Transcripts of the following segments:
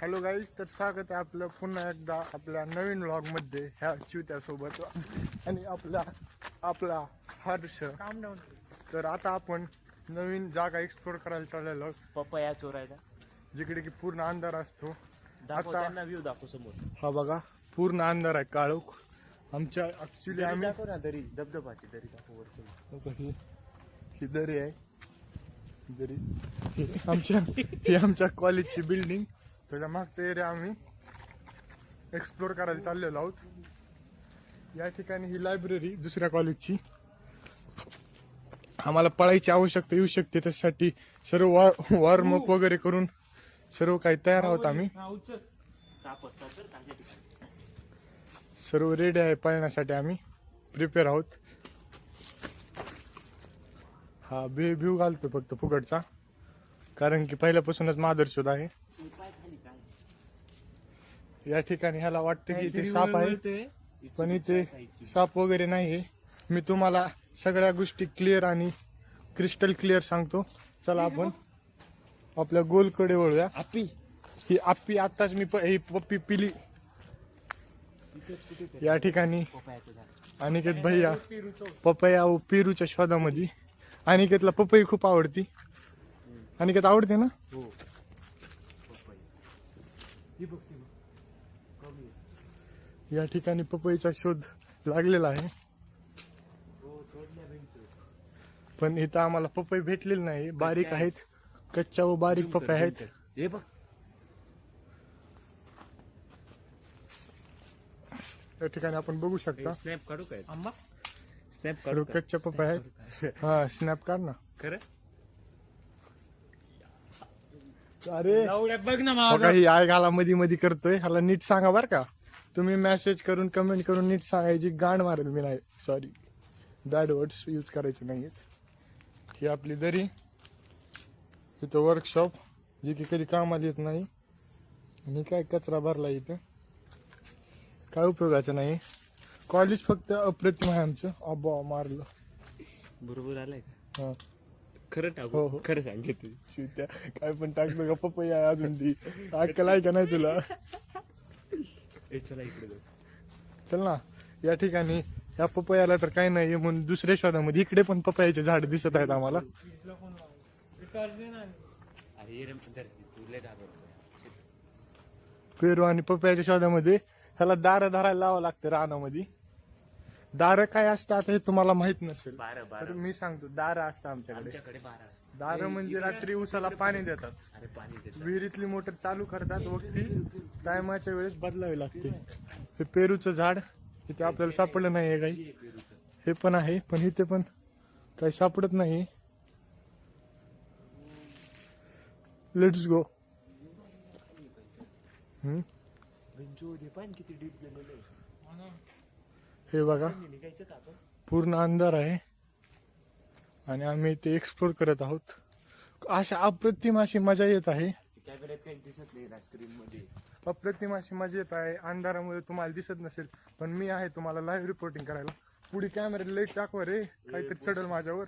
Hello guys, तर स्वागत आहे आपलं पुन्हा एकदा आपल्या नवीन व्लॉगमध्ये ह्या चिवत्यासोबत आणि आपला हर्ष. तर आता आपण नवीन जागा एक्सप्लोर करायला चाललेलो पपया चोरायला, जिकडे की पूर्ण अंधार असतो. दाखव त्यांना व्ह्यू दाखव समोर. हा बघा, पूर्ण अंधार आहे, काळोख. आमच्या ऍक्च्युली आम्ही दाखव ना दरी, धबधबाची दरी दाखव वरती. ही दरी आहे, दरी ही आमच्या कॉलेजची बिल्डिंग. त्याच्या मागचा एरिया आम्ही एक्सप्लोर करायला चाललेलो आहोत. या ठिकाणी ही लायब्ररी दुसऱ्या कॉलेजची. आम्हाला पळायची आवश्यकता येऊ शकते, त्यासाठी सर्व वॉर्मअप वगैरे करून सर्व काही तयार आहोत. आम्ही सर्व रेडी आहे पळण्यासाठी, आम्ही प्रिपेअर आहोत. हा व्ह्यू घालतो फक्त फुकटचा, कारण की पहिल्यापासूनच मादरशोध आहे. या ठिकाणी ह्याला वाटतं की इथे साप आहे, पण इथे साप वगैरे नाहीये. मी तुम्हाला सगळ्या गोष्टी क्लिअर आणि क्रिस्टल क्लिअर सांगतो. चला आपण आपल्या गोलकडे वळूया. ही आप्पी आताच मी ही पप्पी पिली. या ठिकाणी अनिकेत भैया पपया व पेरूच्या शोधामध्ये. अनिकेतला पपई खूप आवडती. अनिकेत आवडते ना? या ठिकाणी पपईचा शोध लागलेला आहे, पण इथं आम्हाला पपई भेटलेली नाही. बारीक आहेत, कच्च्या व बारीक पपई आहेत. या ठिकाणी आपण बघू शकता. स्नॅप काढू काय? स्नॅप सर्व कच्च्या पपई आहेत. हा, स्नॅप काढ ना. खरं? अरे बघ ना, बघा, ही आय घाला मध्ये मध्ये करतोय. ह्याला नीट सांगा बर का. तुम्ही मेसेज करून कमेंट करून नीट सांगायची, गांड मारेल मी. नाही, सॉरी, बॅड वर्ड्स यूज करायचे नाहीत. ही आपली दरी, इथं वर्कशॉप जे की कधी कामाला येत नाही. आणि काय कचरा भरला इथं, काय उपयोगाचं नाही. कॉलेज फक्त अप्रतिम आहे आमचं. अब्बा मारलं बरोबर आलंय का? हा, खरं टाकू? हो. खरं सांगे तू. चिवत्या, काय पण टाकलं का पपई आहे अजून. ती अक्कल आहे का नाही तुला? चला इकडे जाऊ. चल ना. या ठिकाणी या पपयाला तर काही नाही म्हणून दुसऱ्या शोधामध्ये इकडे पण पपयाचे झाड दिसत आहेत आम्हाला. पेरू आणि पपयाच्या शोधामध्ये ह्याला दार धरायला लावावं लागतं रानामध्ये. दार काय असतं आता हे तुम्हाला माहित नसेल, तर मी सांगतो. दार असतं आमच्याकडे. दार म्हणजे रात्री उसाला पाणी देतात. विहिरीतली मोटर चालू करतात व ती टायमाच्या वेळेस बदलावी लागते. हे पेरूचं झाड इथे आपल्याला सापडलं नाही काही. हे पण आहे, पण इथे पण काही सापडत नाही. Let's go. हे बघा, पूर्ण अंधार आहे आणि आम्ही इथे एक्सप्लोर करत आहोत. अशा अप्रतिम अशी मजा येत आहे. अप्रतिम अशी मजा येत आहे. अंधारामुळे तुम्हाला दिसत नसेल, पण मी आहे तुम्हाला लाईव्ह रिपोर्टिंग करायला. पुढे कॅमेरा लाईट दाखवा रे, काहीतरी चढल माझ्यावर.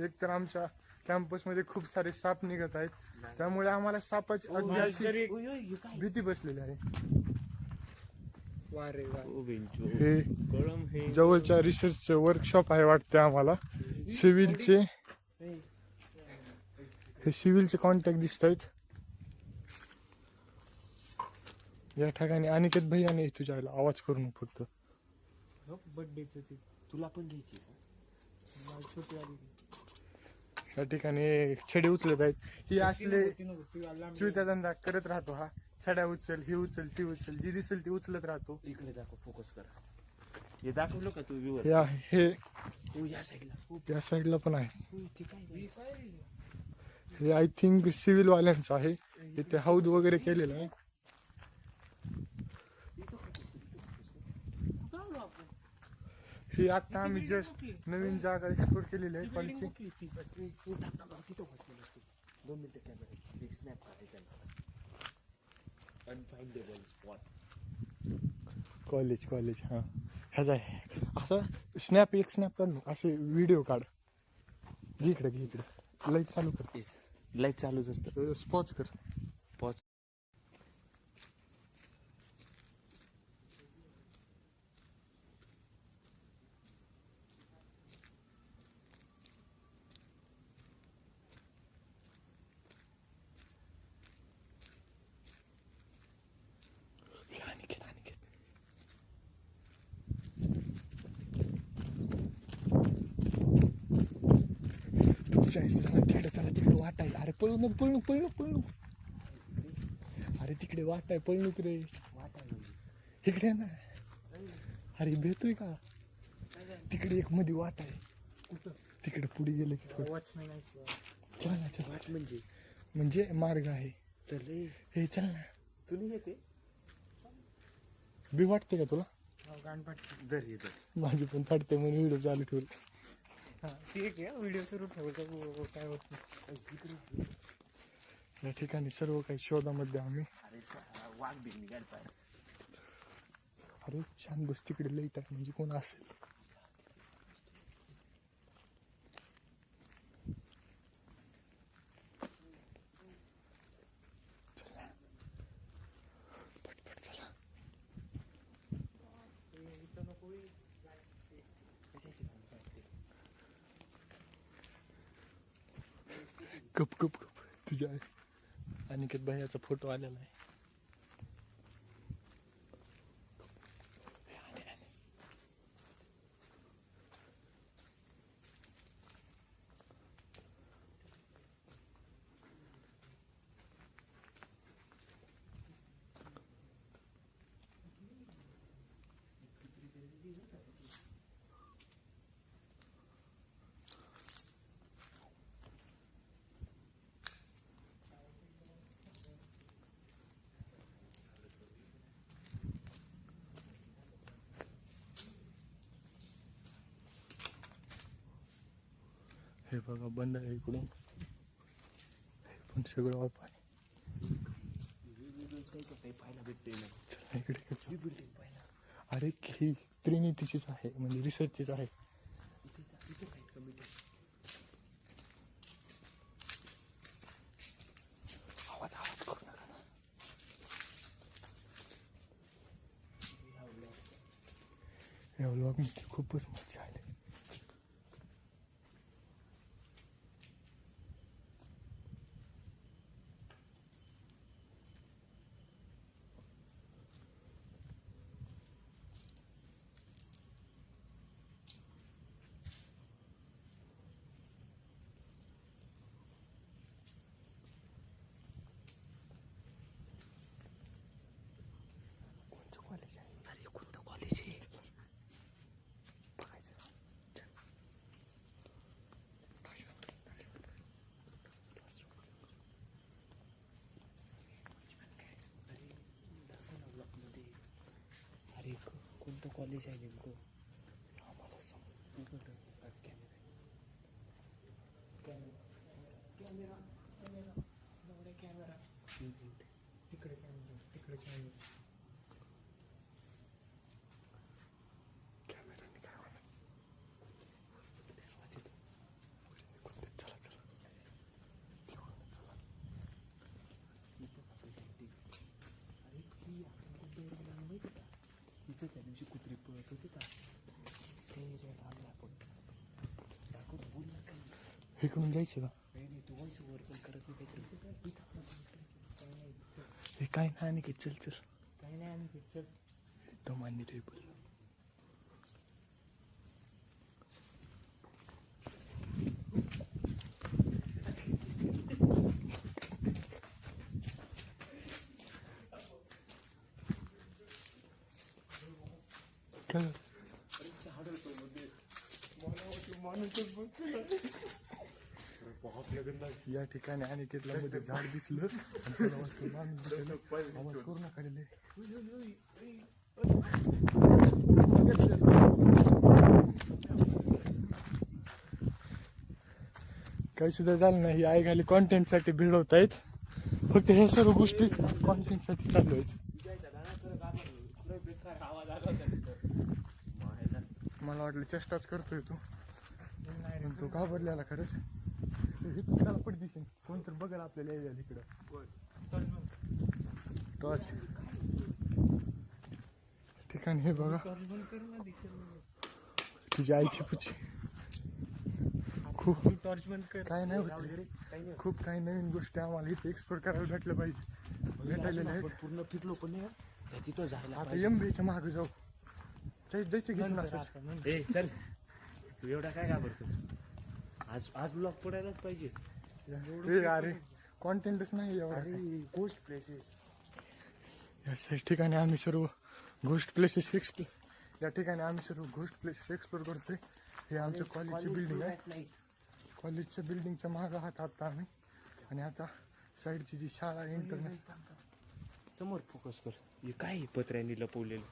एक तर आमच्या कॅम्पस मध्ये खूप सारे साप निघत आहेत, त्यामुळे आम्हाला सापाची अगदी अशी भीती बसलेली आहे. हे जवळच्या रिसर्च वर्कशॉप आहे वाटते आम्हाला. सिव्हिलचे हे सिव्हिलचे कॉन्टॅक्ट दिसत आहेत. या ठिकाणी अनिकेत भैयाने तुझ्याला आवाज करू नको फक्त. तुला पण घ्यायची. या ठिकाणी छडे उचलत आहेत. ही असले चिवत्या धंदा करत राहतो. हा छड्या उचल, ही उचल, ती उचल, जी दिसेल ती उचलत राहतो. इकडे दाखव, फोकस कर. हे दाखवलं का तू व्ह्यूवर? हे या साईडला, त्या साईडला पण आहे. हे आय थिंक सिव्हिल वाल्यांचं आहे. इथे हौद वगैरे केलेलं आहे. ही आता आम्ही जस्ट नवीन जागा एक्सप्लोर केलेली आहे कॉलेजची. कॉलेज हा, ह्याचा आहे. असं स्नॅप, एक स्नॅप काढ, असे व्हिडिओ काढ. घे इकडे लाईट चालू कर. लाईट चालूच असतं. पॉज कर. तिकडे चला, तिकडे वाट आहे. अरे पळू नको, पळू पळू पळू. अरे तिकडे वाट आहे, पळू नको रे. इकडे ये ना. अरे भेटतोय का? तिकडे एक मध्ये वाट आहे. तिकडे पुढे गेलं की थोडं. चल ना, चल. म्हणजे मार्ग आहे. चल हे चल ना. तुला येते बी वाटते का तुला? माझी पण फाटते म्हणून व्हिडिओ चालू ठेवले. ठीक आहे, व्हिडिओ सुरू ठेवतो. काय होत नाही. या ठिकाणी सर्व काही शोधामध्ये आम्ही. वाघ बिग निघायला पाहिजे. अरे शांत बस, तिकडे लाईट आहे म्हणजे कोण असेल. पटपट चला. Cup cup cup. तुझ्या अनिकेत भैयाचा फोटो आलेला आहे. हे बघा बंद आहे इकडून. हे पण सगळं ऑफ आहे. चला इकडे. अरे ही त्रिनीतीचीच आहे, म्हणजे रिसर्चचीच आहे. आवाज आवाज करू नका ना. या व्लॉगमध्ये खूपच मजा आली. कॉलेज आहे. अरे कोणतं कॉलेज आहे बघायचं. अरे कोणतं कॉलेज आहे नेमकं? आम्हाला कॅमेरा तिकडे कॅमेराने काय होणार. चला चला तिथं त्या दिवशी कुत्री पळत होते का? बोल ना काही. इकडून जायचं का? नाही तू व्हॉइस ओव्हर पण करत नाही काहीतरी. हे काय नाही आणि चल चल. काही नाही आणि चल एकदम आणि टेबल. काय या ठिकाणी अनिकेतला मध्ये झाड दिसलं आणि त्याला वाटतं माणूस दिसलं. आवाज करू नका रे. काही सुद्धा झालं नाही. आई खाली कॉन्टेंट साठी भिडवत आहेत. फक्त हे सर्व गोष्टी कॉन्टेंट साठी चालू आहेत. मला वाटलं चेष्टाच करतोय तू, पण तू घाबरलेला खरंच. त्याला पड दिसेल कोणतरी बघाल आपल्याला यायला इकडं. टॉर्च ठिकाणी हे बघा. तुझ्या आईची पुची खूप टॉर्च बंद कर. काय नाही होत. खूप काही नवीन गोष्टी आम्हाला इथे एक्सप्लोर करायला भेटलं पाहिजे. भेटायला आहेत. पूर्ण फिरलो पण नाही तिथं जायला. आता एमबीच्या मागे जाऊ. जायचं घेऊन चल तू एवढा काय घाबरतो. आज आज ब्लॉग पडायलाच पाहिजे. अरे कॉन्टेंटच नाही एवढा. गोष्ट प्लेसेस या ठिकाणी आम्ही सर्व घोस्ट प्लेसेस एक्सप्लोर करतोय. हे आमच्या कॉलेजची बिल्डिंग आहे. कॉलेजच्या बिल्डिंगच्या मागं आहात आता आम्ही. आणि आता साईडची जी शाळा इंटरनेट समोर फोकस कर. हे काय पत्र्यांनी लपवलेलं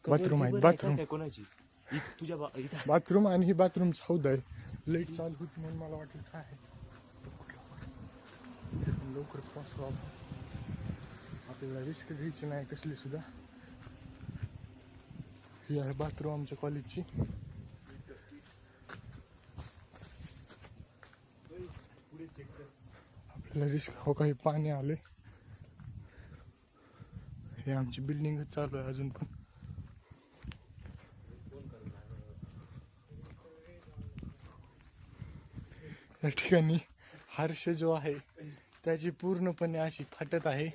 बाथरूम आहे. बाथरूम काय कोणाची तुझ्या इथं बाथरूम आणि ही बाथरूम हौद आहे. लाईट चालू होती म्हणून मला वाटलं काय आहे. लवकर पोहोचू आपण. आपल्याला रिस्क घ्यायची नाही कसली सुद्धा. ही आहे बाथरूम आमच्या कॉलेजची. आपल्याला रिस्क हो काही पाणी आले. हे आमची बिल्डिंगच चालू आहे अजून पण. या ठिकाणी हर्ष जो आहे त्याची पूर्णपणे अशी फाटत आहे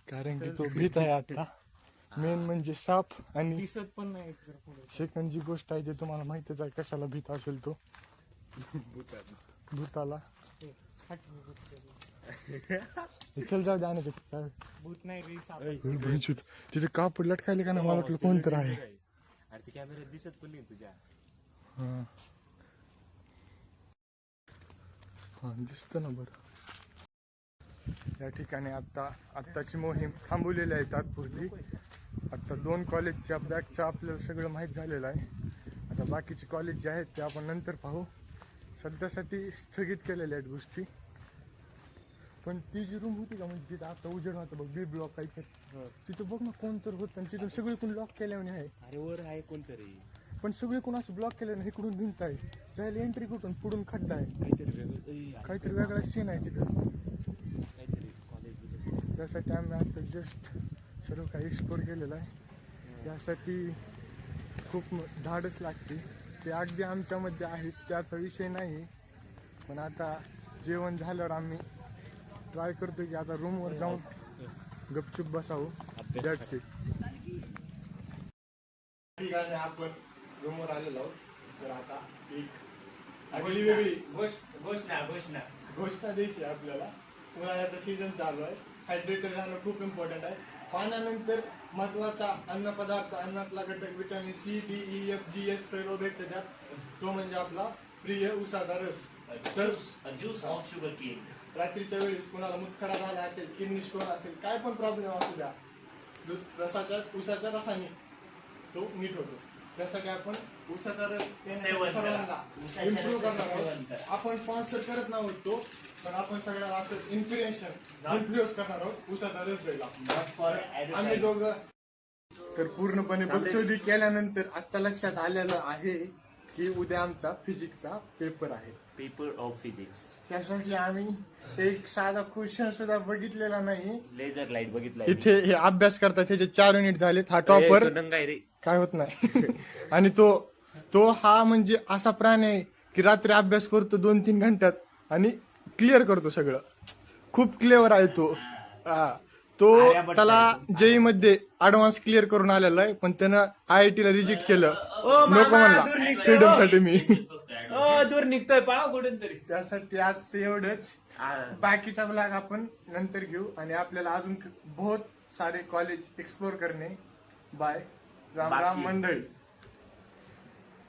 कारण की तो भीत आहे आता. मेन म्हणजे साप. आणि दिसत पण नाही. सेकंड जी गोष्ट आहे ते तुम्हाला माहितच आहे कशाला भीत असेल तो. भूताला. चल जाऊ द्या ना. भूत नाही तिथे कापड लटकायले का ना मला वाटलं कोणतर आहे. अरे ते कॅमेऱ्यात दिसत पण नाही तुझ्या. हा दिसतं ना बरं. या ठिकाणी आत्ताची मोहीम थांबवलेली आहे तात्पुरती. आता 2 कॉलेजच्या बॅगचं आपल्याला सगळं माहीत झालेलं आहे. आता बाकीचे कॉलेज जे आहेत ते आपण नंतर पाहू. सध्यासाठी स्थगित केलेल्या आहेत गोष्टी. पण ती जी रूम होती का म्हणजे तिथं आता उजेड होता बघ बी ब्लॉक काहीतरी. तिथं बघ ना कोण तर होतं आणि तिथून सगळे कोण लॉक केल्याने आहे. अरे वर आहे कोणतरी. पण सगळे कोण असं ब्लॉक केल्याने इकडून भिंत आहे. जायला एंट्री कुठून पुढून खड्डा आहे. काहीतरी वेगळा सीन आहे तिथं. त्यासाठी आम्ही आता जस्ट सर्व काही एक्सप्लोर केलेलं आहे. यासाठी खूप धाडस लागते. ते अगदी आमच्यामध्ये आहेच त्याचा विषय नाही. पण आता जेवण झाल्यावर आम्ही ट्राय करतो की आता रूमवर जाऊन गपचूप बसावं. That's it. ठीक आहे आपण रूमवर आलेलो आहोत. तर आता एक आगळी वेगळी घोषणा द्यायची आपल्याला. उन्हाळ्याचा सीझन चालू आहे. हायड्रेटेड राहणं खूप इम्पॉर्टंट आहे. पाण्यानंतर महत्वाचा अन्नपदार्थ, अन्नातला घटक vitamin C, D, E, F, G, S सर्व भेटते त्यात. तो म्हणजे आपला प्रिय उसाचा रस. तर ज्यूस ऑफ शुगर केन. रात्रीच्या वेळेस कुणाला मूतखडा झाला असेल, किडनी स्टोन असेल, काय पण प्रॉब्लेम असू द्या, उसाच्या रसाने तो नीट होतो. त्यासाठी आपण उसाचा रस सर्वांना इम्प्रूव्ह करणार आहोत. आपण स्पॉन्सर करत नव्हतो तो, पण आपण सगळ्यांना असं इन्फ्लुएन्स करणार आहोत उसाचा रस द्यायला. आम्ही दोघं तर पूर्णपणे बक्षोदी केल्यानंतर आता लक्षात आलेलं आहे की उद्या आमचा फिजिक्सचा पेपर आहे. Paper of physics. त्यासाठी आम्ही एक साधा क्वेश्चन सुद्धा बघितलेला नाही. लेझर लाईट बघितला. इथे हे अभ्यास करतात त्याचे 4 युनिट झालेत. हा टॉपर काय होत नाही. आणि तो हा म्हणजे असा प्राणी आहे की रात्री अभ्यास करतो 2-3 घंट्यात आणि क्लिअर करतो सगळं. खूप क्लेवर आहे तो. तो त्याला जेई मध्ये ऍडव्हान्स क्लिअर करून आलेला आहे. पण त्यानं IIT ला रिजेक्ट केलं. नको म्हणला फ्रीडम साठी मी. दूर निघतोय पाव कुठून तरी. त्यासाठी आज एवढंच. बाकीचा ब्लॉग आपण नंतर घेऊ. आणि आपल्याला अजून बहुत सारे कॉलेज एक्सप्लोर करणे. बाय. राम राम मंडळी.